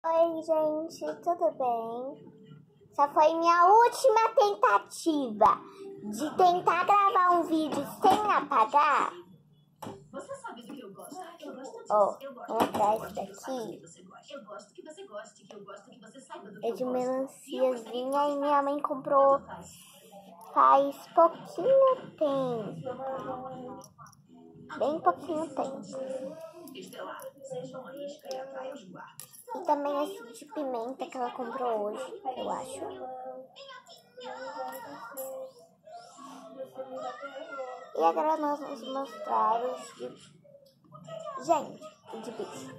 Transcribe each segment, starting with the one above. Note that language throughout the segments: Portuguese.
Oi, gente, tudo bem? Essa foi minha última tentativa de tentar gravar um vídeo sem apagar. Você sabe do que eu gosto? Eu gosto disso. Ó, Eu gosto vamos atrás que daqui. Eu gosto que você goste, que eu gosto que você saiba do que É eu de gosto. melanciazinha e minha mãe comprou faz pouquinho tempo. Bem pouquinho tempo. Estelar, seja uma isca e atrai os guardas. E também esse de pimenta que ela comprou hoje, eu acho. E agora nós vamos mostrar os de... Gente, o de bicho.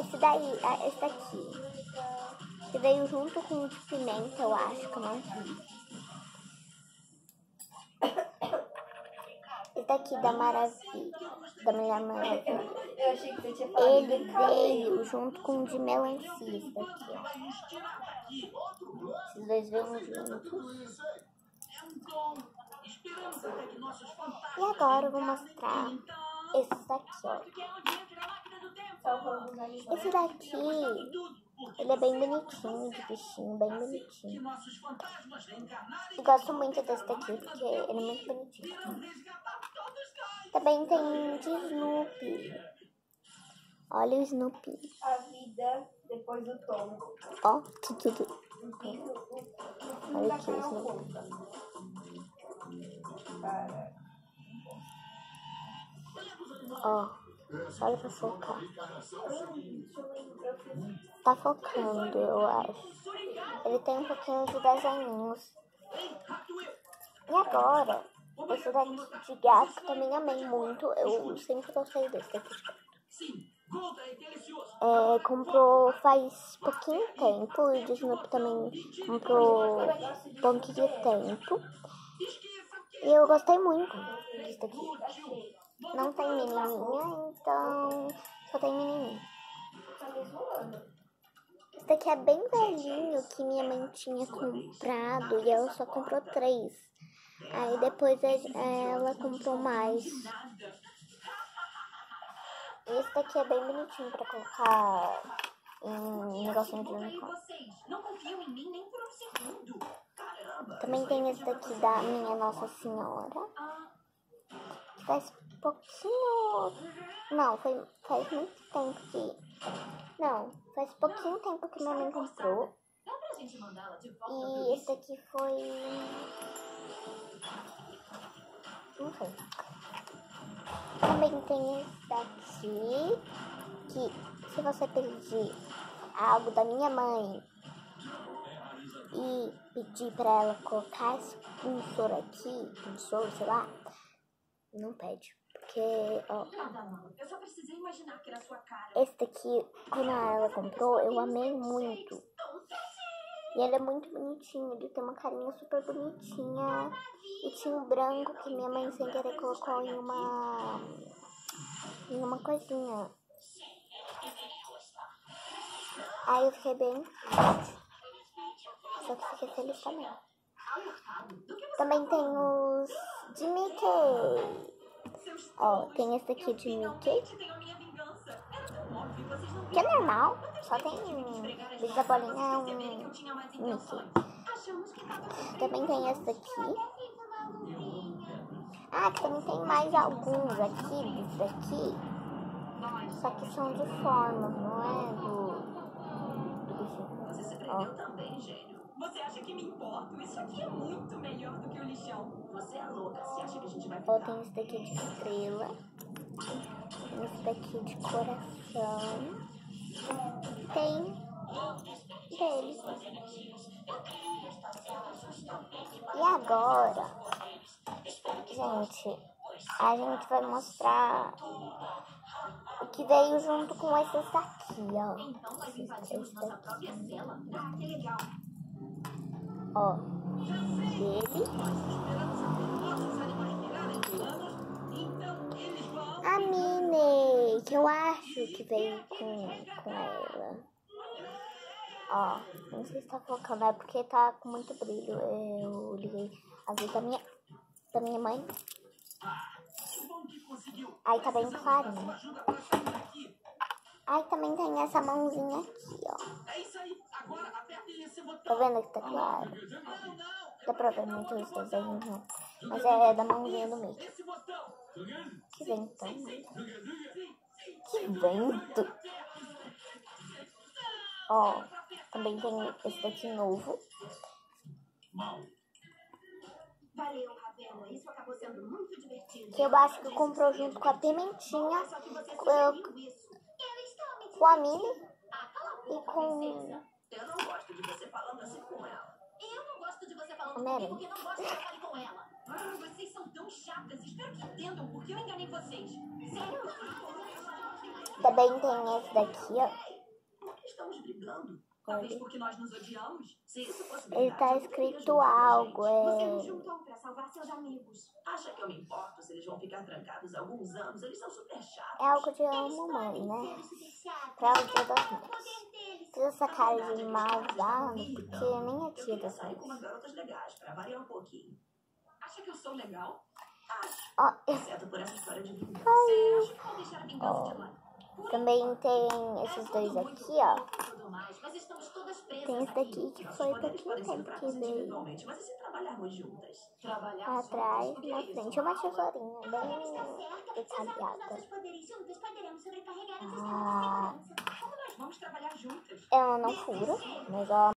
Esse daqui. Que veio junto com o de pimenta, eu acho, que eu não vi. Esse daqui da Maravilha, da Mulher Maravilha. Eu achei que você tinha falado. Ele veio junto com o de melancia, esse daqui, ó. Esses dois veio juntos. E agora eu vou mostrar esse daqui, ó. Esse daqui, ele é bem bonitinho, de bichinho, bem bonitinho. Eu gosto muito desse daqui, porque ele é muito bonitinho. Também tem de Snoopy. Olha o Snoopy. A vida depois do tombo. Ó, tudo. Olha aqui o Snoopy. Ó, olha pra focar. Tá focando, eu acho. Ele tem um pouquinho de desenhinhos. E agora, esse daqui de gato que também amei muito. Eu sempre gostei desse daqui de gato. Comprou faz pouquinho tempo. E o Snoopy também comprou pouquinho de tempo. E eu gostei muito desse daqui. Não tem menininha, então só tem menininha. Esse daqui é bem velhinho, que minha mãe tinha comprado e ela só comprou 3. Aí depois ela comprou mais. Esse daqui é bem bonitinho pra colocar em negocinho de unicórnio. Também tem esse daqui da minha Nossa Senhora. Faz pouquinho... Não, faz muito tempo que... Não, faz pouquinho tempo que minha mãe comprou. E esse daqui foi... Não sei. Também tem esse daqui, que se você pedir algo da minha mãe e pedir pra ela colocar esse pinsor aqui, sei lá, não pede. Porque, ó, esse daqui, quando ela comprou, eu amei muito. E ele é muito bonitinho, ele tem uma carinha super bonitinha. E tinha um branco que minha mãe sem querer colocou em uma coisinha. Aí eu fiquei bem triste. Só que fiquei feliz também. Também tem os de Mickey. Ó, tem esse aqui de Mickey, que é normal, só tem da bolinha um Mickey. Também tem esse aqui. Ah, que também tem mais alguns aqui, desses daqui. Só que são de formas, não é do bichinho. Ó. Você acha que me importo? Isso aqui é muito melhor do que o lixão. Você é louca, você acha que a gente vai ficar... Ó, tem esse daqui de estrela. Tem esse daqui de coração. Tem dele. E agora, gente, a gente vai mostrar o que veio junto com esses daqui, ó. Esse daqui. Ó, dele. A Minnie, que eu acho que veio com ela. Ó, não sei se tá focando, é porque tá com muito brilho. Eu liguei a luz da minha mãe. Aí tá bem clarinho. Ai, também tem essa mãozinha aqui, ó. É isso aí. Agora aperte esse botão. Tá vendo que tá claro? Não, não. Dá pra ver muito os desenhos, não. Mas é da mãozinha do Mickey. Esse botão. Que vento, né? Que vento. Ó, também tem esse daqui novo. Valeu, Ravena. Isso acabou sendo muito divertido. Que o Básico comprou junto com a Pimentinha, Só que você com a Minnie e com Eu não gosto de você falando assim com ela. Eu não gosto de você falando Homem-Aranha. comigo porque não gosto que eu fale com ela. Vocês são tão chatas. Espero que entendam porque eu enganei vocês. Sério? Também tem esse daqui, ó. Por que estamos brigando? Talvez porque nós nos odiamos? Se isso fosse Ele verdade, tá eu teria escrito ajudado a algo, gente. Você é... nos juntou pra salvar seus amigos. Acha que eu me importo se eles vão ficar trancados alguns anos? Eles são super chatos. É algo de amo mãe, né? Pra o dia das mães. Fiz essa cara de malvado porque nem é dia das Sair com umas mães. garotas legais, pra variar um pouquinho. Acha que eu sou legal? Acho. Ó, Exceto por essa história de vingança. Você acha que vou deixar a vingança de lado? também tem esses dois aqui, ó. Mas estamos todas presas Tem esse daqui que foi poderes podem ser pouquinho tempo que fracos veio individualmente, mas e se trabalharmos juntas? Trabalhar atrás, juntas? O que na é isso? frente. Uma tesourinha bem detalhada. Nossos poderes juntas poderemos sobrecarregar Ah, Como nós vamos trabalhar juntas? eu não furo, mas ó.